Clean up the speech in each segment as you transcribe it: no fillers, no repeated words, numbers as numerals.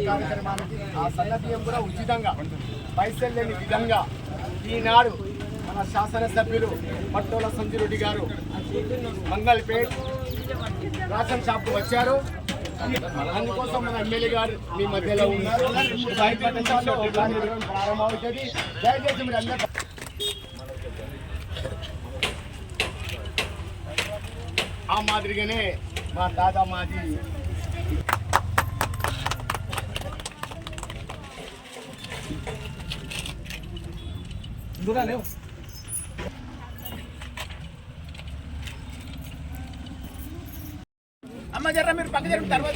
కార్యక్రమానికి ఆ సన్నబియ్యం కూడా ఉచితంగా పైసలు లేని విధంగా ఈనాడు మన శాసనసభ్యులు పట్టోల సంజీరెడ్డి గారు మంగళపేట్ రేషన్ షాప్కు వచ్చారు. అందుకోసం మన ఎమ్మెల్యే గారు మీ మధ్యలో ఉన్నారు. ప్రారంభమవుతుంది. దయచేసి మీరు అందరూ ఆ మాదిరిగానే మా తాత మాజీ అమ్మ జర మీరు పక్క జరుగు తర్వాత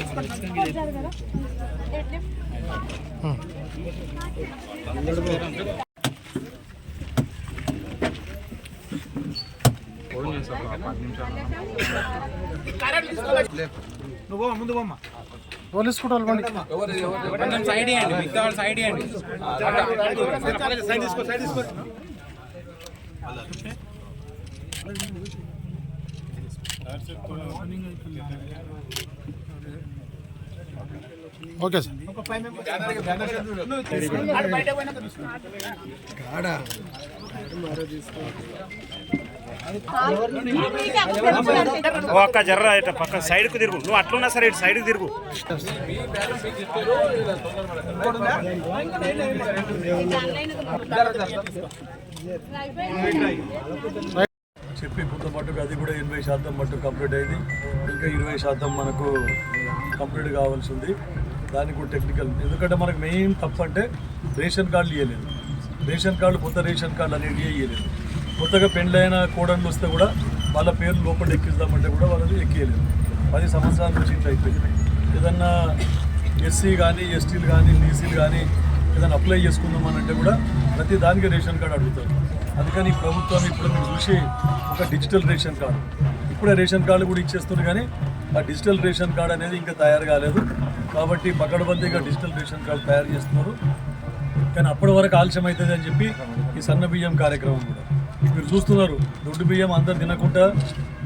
నువ్వు ముందు బొమ్మ పోలీస్ ఫోటోలు సైడ్ ఇవ్వండి, సైడ్ ఇవ్వండి. Okay sir. ఒక్క జర్ర ఇట్లా పక్క సైడ్కు తిరుగు. నువ్వు అట్లున్నా సరే ఇటు సైడ్కి తిరుగు. చెప్పి కొంత మట్టుకు అది కూడా 80% మట్టుకు కంప్లీట్ అయింది. ఇంకా 20% మనకు కంప్లీట్ కావాల్సి ఉంది. దానికి కూడా టెక్నికల్, ఎందుకంటే మనకు మెయిన్ తప్పు అంటే రేషన్ కార్డులు ఇవ్వలేదు. రేషన్ కార్డు కొత్త రేషన్ కార్డులు అనేవి ఇవ్వలేదు. కొత్తగా పెండ్లైన కోడళ్ళు వస్తే కూడా వాళ్ళ పేర్లు లోపల ఎక్కిస్తామంటే కూడా వాళ్ళని ఎక్కియలేదు. 10 సంవత్సరాల నుంచి ఇట్లా అయిపోయింది. ఏదన్నా ఎస్సీ కానీ ఎస్టీలు కానీ బీసీలు కానీ ఏదైనా అప్లై చేసుకుందామనంటే కూడా ప్రతి దానికి రేషన్ కార్డు అడుగుతారు. అందుకని ప్రభుత్వం ఇప్పుడు మీరు చూసి ఒక డిజిటల్ రేషన్ కార్డు, ఇప్పుడే రేషన్ కార్డు కూడా ఇచ్చేస్తుంది, కానీ ఆ డిజిటల్ రేషన్ కార్డు అనేది ఇంకా తయారు కాలేదు. కాబట్టి పకడ్బందీగా డిజిటల్ రేషన్ కార్డు తయారు చేస్తున్నారు. కానీ అప్పటి వరకు ఆలస్యం అవుతుంది అని చెప్పి ఈ సన్న బియ్యం కార్యక్రమం కూడా మీరు చూస్తున్నారు. దొడ్డు బియ్యం అందరు తినకుండా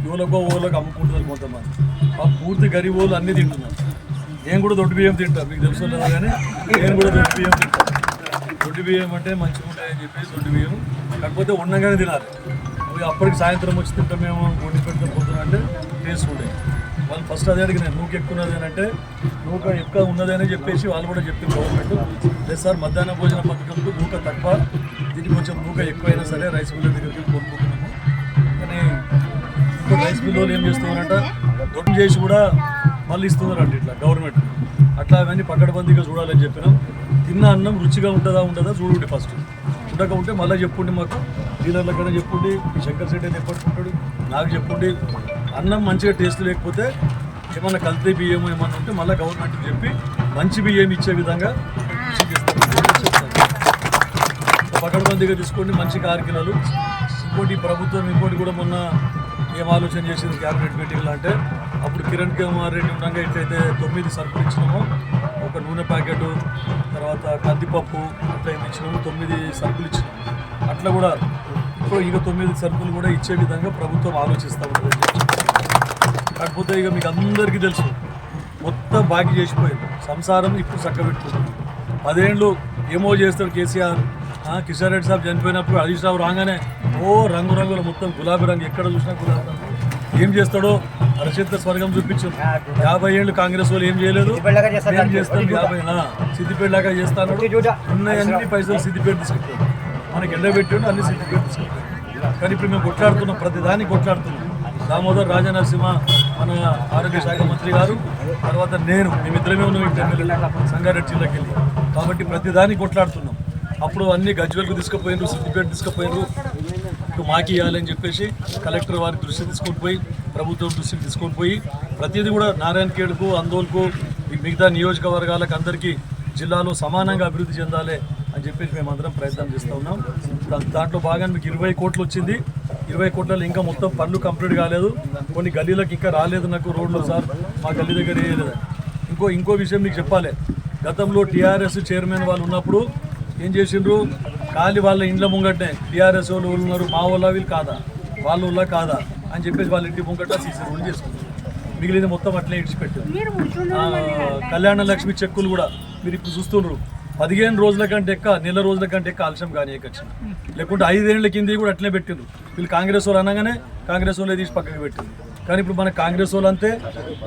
యువలకో ఓలకు అమ్ముకుంటున్నారు కొంతమంది. ఆ పూర్తి గరీబ్ వాళ్ళు అన్నీ తింటున్నారు. నేను కూడా దొడ్డు బియ్యం తింటాను, మీకు తెలుసు లేదా, కానీ నేను కూడా దొడ్డు బియ్యం తింటాను. దొడ్డు బియ్యం అంటే మంచిగా ఉంటాయని చెప్పి దొడ్డు బియ్యం, కాకపోతే ఉండగానే తినాలి. అవి అప్పటికి సాయంత్రం వచ్చి తింటాం, మేము వండి పెడతాం పొద్దున అంటే టేస్ట్ ఉంటాయి. వాళ్ళు ఫస్ట్ అదే అడిగినారు, నూక ఎక్కువ ఉన్నది అని అంటే నూక ఎక్కువ ఉన్నదని చెప్పేసి వాళ్ళు కూడా చెప్పింది గవర్నమెంట్. లేదు సార్, మధ్యాహ్న భోజన పథకంతో నూక తక్కువ, దీనికి కొంచెం నూక ఎక్కువైనా సరే రైస్ మిల్ల దగ్గరికి కొనుక్కుంటున్నాము. కానీ ఇప్పుడు రైస్ మిల్లు ఏం చేస్తున్నారంట, దొడ్డు చేసి కూడా మళ్ళీ ఇస్తున్నారంట ఇట్లా గవర్నమెంట్. అట్లా అవన్నీ పకడ్బందీగా చూడాలని చెప్పినాం. తిన్న అన్నం రుచిగా ఉంటుందా చూడండి. ఫస్ట్ ఉండక ఉంటే మళ్ళీ చెప్పుండి, మాకు డీలర్ల కన్నా చెప్పుండి, శంకర్ సెట్ అయితే ఎప్పటికుంటాడు నాకు చెప్పుండి. అన్నం మంచిగా టేస్ట్ లేకపోతే ఏమన్నా కల్తీ బియ్యం ఏమన్నా ఉంటే మళ్ళీ గవర్నమెంట్కి చెప్పి మంచి బియ్యం ఇచ్చే విధంగా పకడ్బందీగా తీసుకోండి. మంచి 6 కిలోలు. ఇంకోటి ప్రభుత్వం ఇంకోటి కూడా మొన్న ఏం ఆలోచన చేసింది క్యాబినెట్ మీటింగ్లో అంటే, అప్పుడు కిరణ్ కుమార్ రెడ్డి ఉండగా ఎట్లయితే 9 సరుకులు ఇచ్చినామో, ఒక నూనె ప్యాకెట్, తర్వాత కందిపప్పు అట్లా ఏమి ఇచ్చినాము, 9 సరుకులు ఇచ్చినాము. అట్లా కూడా ఇప్పుడు ఇక 9 సరుకులు కూడా ఇచ్చే విధంగా ప్రభుత్వం ఆలోచిస్తూ ఉంటుంది. కాకపోతే ఇక మీకు అందరికీ తెలుసు, మొత్తం బాకీ చేసిపోయింది. సంసారం ఇప్పుడు చక్కబెట్టుకుంటుంది. 10 ఏళ్ళు ఏమో చేస్తాడు కేసీఆర్. కిషన్ రెడ్డి సాబ్ చనిపోయినప్పుడు హరీష్ రావు రాగానే రంగురంగుల మొత్తం గులాబీ రంగు, ఎక్కడ చూసినా గులాబీ రంగు. ఏం చేస్తాడో అరచేత స్వర్గం చూపించారు. 50 ఏళ్ళు కాంగ్రెస్ వాళ్ళు ఏం చేయలేదు, ఏం చేస్తాను 50 సిద్దిపేటలాగా చేస్తాను. ఉన్నాయన్ని పైసలు సిద్దిపేట తీసుకుంటాడు, మనకి ఎండబెట్టాడు అన్ని సిద్దిపేట తీసుకుంటాడు. కానీ ఇప్పుడు మేము కొట్లాడుతున్నాం, ప్రతిదాన్ని కొట్లాడుతున్నాం. దామోదర్ రాజనరసింహ మన ఆరోగ్య శాఖ మంత్రి గారు, తర్వాత నేను, మేమిద్దరమే ఉన్నాం ఎమ్మెల్యే సంగారెడ్డి జిల్లాకి వెళ్ళి. కాబట్టి ప్రతిదాన్ని కొట్లాడుతున్నాం. అప్పుడు అన్ని గజ్వేల్కు తీసుకుపోయినారు, సిద్దిపేట తీసుకుపోయినారు. ఇప్పుడు మాకి ఇవ్వాలని చెప్పేసి కలెక్టర్ వారి దృష్టి తీసుకొని పోయి, ప్రభుత్వం దృష్టికి తీసుకొని పోయి, ప్రతిదీ కూడా నారాయణఖేడ్కు, అందోల్కు, మిగతా నియోజకవర్గాలకు అందరికీ జిల్లాలో సమానంగా అభివృద్ధి చెందాలి అని చెప్పేసి మేమందరం ప్రయత్నం చేస్తూ ఉన్నాం. దాంట్లో భాగంగా మీకు 20 కోట్లు వచ్చింది. 20 కోట్లలో ఇంకా మొత్తం పనులు కంప్లీట్ కాలేదు. కొన్ని గల్లీలకు ఇంకా రాలేదు నాకు రోడ్లు సార్, మా గల్లీ దగ్గర వేయలేదు. ఇంకో విషయం మీకు చెప్పాలి. గతంలో టీఆర్ఎస్ చైర్మన్ వాళ్ళు ఉన్నప్పుడు ఏం చేసిండ్రు, ఖాళీ వాళ్ళ ఇండ్ల ముంగట్నే టీఆర్ఎస్ వాళ్ళు ఉన్నారు, మా వాళ్ళ వీళ్ళు కాదా, వాళ్ళ కాదా అని చెప్పేసి వాళ్ళ ఇంటి ముంగట సీసీ రోడ్లు చేసుకున్నారు. మిగిలిన మొత్తం అట్లే ఇడిచిపెట్టారు. కళ్యాణ లక్ష్మి చెక్కులు కూడా మీరు ఇప్పుడు చూస్తున్నారు 15 రోజుల కంటే ఎక్కువ, నెల రోజుల కంటే ఎక్కువ ఆలస్యం కానీ ఎక్కొచ్చింది. లేకుంటే 5 ఏళ్ల కింద కూడా అట్లే పెట్టిండ్రు. వీళ్ళు కాంగ్రెస్ వాళ్ళు అనగానే కాంగ్రెస్ వాళ్ళే తీసి పక్కకి పెట్టింది. కానీ ఇప్పుడు మన కాంగ్రెస్ వాళ్ళు అంతే,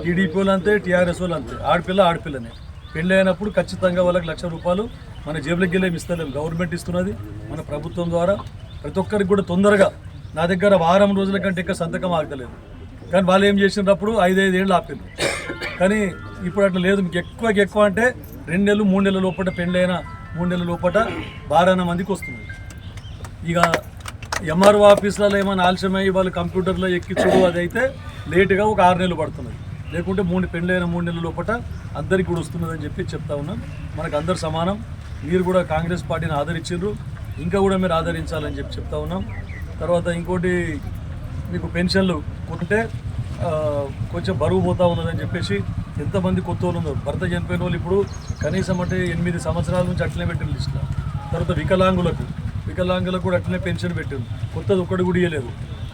టీడీపీ వాళ్ళు అంతే, టీఆర్ఎస్ వాళ్ళు అంతే. ఆడపిల్లనే పెళ్ళి అయినప్పుడు ఖచ్చితంగా వాళ్ళకి ₹1,00,000 మన జేబులకి వెళ్ళేమి ఇస్తలేము, గవర్నమెంట్ ఇస్తున్నది మన ప్రభుత్వం ద్వారా. ప్రతి ఒక్కరికి కూడా తొందరగా నా దగ్గర వారం రోజుల కంటే ఎక్కువ సంతకం ఆగలేదు. కానీ వాళ్ళు ఏం చేసినప్పుడు 5 ఏళ్ళు ఆపింది. కానీ ఇప్పుడు అట్లా లేదు. మీకు ఎక్కువ అంటే 2 నెలలు 3 నెలల లోపల పెళ్ళైన 3 నెలల లోపల 12 మందికి వస్తుంది. ఇక ఎంఆర్ఓ ఆఫీసులలో ఏమైనా ఆలస్యమయ్యి వాళ్ళు కంప్యూటర్లో ఎక్కించుడు అది అయితే లేటుగా ఒక 6 నెలలు పడుతున్నది. లేకుంటే పెళ్ళైన 3 నెలల లోపల అందరికీ కూడా వస్తున్నదని చెప్పి చెప్తా ఉన్నాం. మనకు అందరు సమానం. మీరు కూడా కాంగ్రెస్ పార్టీని ఆదరించారు, ఇంకా కూడా మీరు ఆదరించాలని చెప్పి చెప్తా ఉన్నాం. తర్వాత ఇంకోటి మీకు పెన్షన్లు కొంటే కొంచెం బరువు పోతా ఉన్నదని చెప్పేసి ఎంతమంది కొత్త వాళ్ళు ఉన్నారు. భర్త చనిపోయిన వాళ్ళు ఇప్పుడు కనీసం అంటే 8 సంవత్సరాల నుంచి అట్లనే పెట్టిన లిస్టులో. తర్వాత వికలాంగులకు కూడా అట్లనే పెన్షన్ పెట్టింది. కొత్తది ఒక్కటి కూడా ఇవ్వలేదు.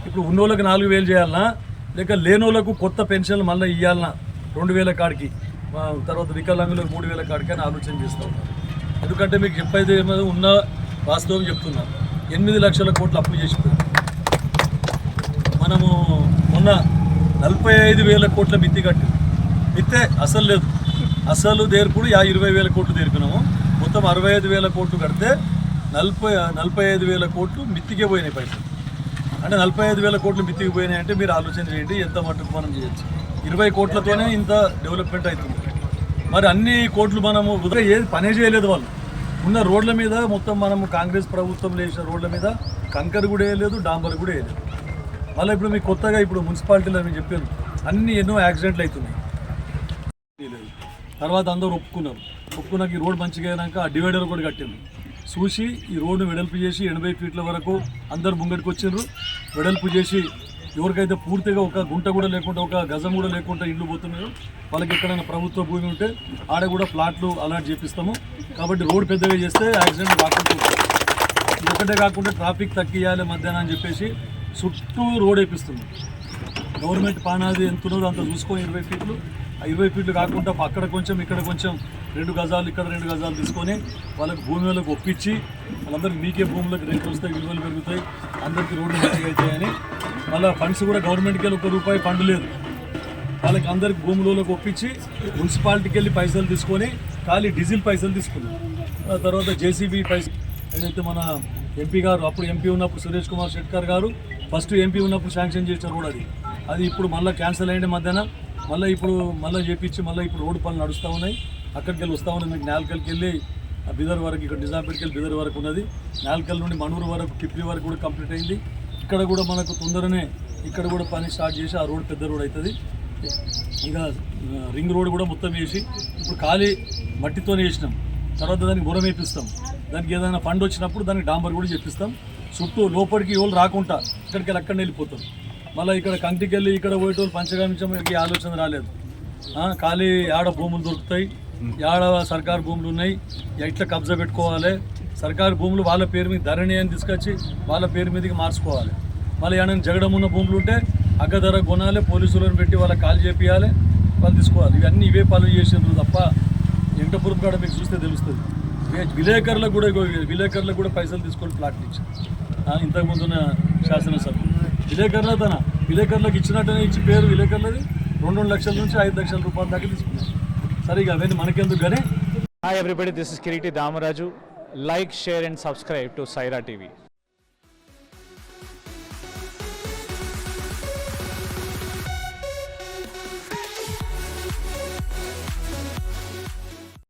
ఇప్పుడు ఉన్నోళ్ళకి 4,000 చేయాలన్నా, లేక లేనోళ్ళకు కొత్త పెన్షన్లు మళ్ళీ ఇవ్వాలన్నా 2,000 కాడికి, తర్వాత వికలాంగులకు 3,000 కాడికి అని ఆలోచన చేస్తూ ఉన్నారు. ఎందుకంటే మీకు చెప్పేది ఏమైనా ఉన్న వాస్తవం చెప్తున్నా. 8 లక్షల కోట్లు అప్పు చేసిపోయింది. మనము మొన్న 45,000 కోట్ల మిత్తి కట్టింది. మిత్తే అసలు లేదు, అసలు దేర్పుడు 20,000 కోట్లు దేర్పినాము. మొత్తం 65,000 కోట్లు కడితే 45,000 కోట్లు మిత్తికే పోయినాయి పైసలు. అంటే 45,000 కోట్లు మిత్తికి పోయినాయి అంటే మీరు ఆలోచన చేయండి ఎంత మట్టుకు మనం చేయొచ్చు. 20 కోట్లతోనే ఇంత డెవలప్మెంట్ అవుతుంది. మరి అన్ని కోట్లు మనము ఏది పనే చేయలేదు. వాళ్ళు ఉన్న రోడ్ల మీద మొత్తం మనము కాంగ్రెస్ ప్రభుత్వం వేసిన రోడ్ల మీద కంకర్ కూడా వేయలేదు, డాంబర్ కూడా వేయలేదు. మళ్ళీ ఇప్పుడు మీకు కొత్తగా ఇప్పుడు మున్సిపాలిటీలో మేము చెప్పాను అన్ని ఎన్నో యాక్సిడెంట్లు అవుతున్నాయి. తర్వాత అందరూ ఒప్పుకున్నాక ఈ రోడ్ మంచిగా అయినాక ఆ డివైడర్ కూడా కట్టింది. చూసి ఈ రోడ్డు వెడల్పు చేసి 80 ఫీట్ల వరకు అందరు ముంగడికి వచ్చిండ్రు. వెడల్పు చేసి ఎవరికైతే పూర్తిగా ఒక గుంట కూడా లేకుండా, ఒక గజం కూడా లేకుండా ఇల్లు పోతున్నారో వాళ్ళకి ఎక్కడైనా ప్రభుత్వ భూమి ఉంటే ఆడ కూడా ప్లాట్లు అలాట్ చేపిస్తాము. కాబట్టి రోడ్ పెద్దగా చేస్తే యాక్సిడెంట్ కాకుండా, ఒకటే కాకుండా ట్రాఫిక్ తగ్గియాలి మధ్యాహ్నం అని చెప్పేసి చుట్టూ రోడ్ వేపిస్తున్నాం. గవర్నమెంట్ పానాది ఎంత ఉన్నదో అంత చూసుకొని 20 ఫీట్లు, 20 ఫీట్లు కాకుండా అక్కడ కొంచెం ఇక్కడ కొంచెం 2 గజాలు ఇక్కడ 2 గజాలు తీసుకొని వాళ్ళకి భూమి వాళ్ళకి ఒప్పించి వాళ్ళందరికీ మీకే భూములకు రేట్లు వస్తాయి, విలువలు పెరుగుతాయి, అందరికీ రోడ్లు మంచిగా అవుతాయని. మళ్ళీ ఫండ్స్ కూడా గవర్నమెంట్కి వెళ్ళి ₹1 ఫండ్ లేదు. వాళ్ళకి అందరికి భూములకు ఒప్పించి మున్సిపాలిటీకి వెళ్ళి పైసలు తీసుకొని ఖాళీ డీజిల్ పైసలు తీసుకున్నాం. తర్వాత జేసీబీ పైసలు ఏదైతే మన ఎంపీ గారు అప్పుడు ఎంపీ ఉన్నప్పుడు సురేష్ కుమార్ షెట్కర్ గారు ఫస్ట్ ఎంపీ ఉన్నప్పుడు శాంక్షన్ చేసిన రోడ్ అది ఇప్పుడు మళ్ళీ క్యాన్సిల్ అయ్యింది మధ్యాహ్నం. మళ్ళీ చేపించి మళ్ళీ ఇప్పుడు రోడ్డు పనులు నడుస్తూ ఉన్నాయి. అక్కడికి వెళ్ళి వస్తూ ఉన్నాయి. మీకు నాల్కల్కి వెళ్ళి బిదర్ వరకు, ఇక్కడ నిజాంపేటకి వెళ్ళి బిదర్ వరకు ఉన్నది. నాల్కల్ నుండి మనూరు వరకు, కిప్లి వరకు కూడా కంప్లీట్ అయింది. ఇక్కడ కూడా మనకు తొందరనే ఇక్కడ కూడా పని స్టార్ట్ చేసి ఆ రోడ్ పెద్ద రోడ్ అవుతుంది. ఇక రింగ్ రోడ్ కూడా మొత్తం వేసి ఇప్పుడు ఖాళీ మట్టితోనే వేసినాం. తర్వాత దానికి గురం వేపిస్తాం. దానికి ఏదైనా ఫండ్ వచ్చినప్పుడు దానికి డాంబర్ కూడా చెప్పిస్తాం. చుట్టూ లోపలికి ఎవరు రాకుండా ఇక్కడికి వెళ్ళి అక్కడ వెళ్ళిపోతాం. మళ్ళీ ఇక్కడ కంటికి వెళ్ళి ఇక్కడ పోయేటోళ్ళు పంచగామించడానికి ఆలోచన రాలేదు. ఖాళీ ఆడ భూములు దొరుకుతాయి, ఆడ సర్కారు భూములు ఉన్నాయి, ఎట్లా కబ్జా పెట్టుకోవాలి, సర్కారు భూములు వాళ్ళ పేరు మీద ధరణి అని తీసుకొచ్చి వాళ్ళ పేరు మీదకి మార్చుకోవాలి. మళ్ళీ ఏమైనా జగడం ఉన్న భూములు ఉంటే అగ్గ ధర కొనాలి, పోలీసులను పెట్టి వాళ్ళకి కాల్ చేపియాలి, వాళ్ళు తీసుకోవాలి. ఇవన్నీ ఇవే పనులు చేసినారు తప్ప వెంకటపురం కాడ మీకు చూస్తే తెలుస్తుంది. విలేకరులకు కూడా పైసలు తీసుకొని ప్లాట్లు ఇచ్చారు ఇంతకుముందున్న శాసనసభ్యులు. విలేకరులకు ఇచ్చినట్టనే ఇచ్చి పేరు విలేకరులది 2 లక్షల నుంచి 5 లక్షల రూపాయల దాకా తీసుకున్నారు. సరే ఇక అవన్నీ మనకెందుకు కానీ. Hi everybody, this is Kiriti Damaraju. Like, share and subscribe to Saira TV.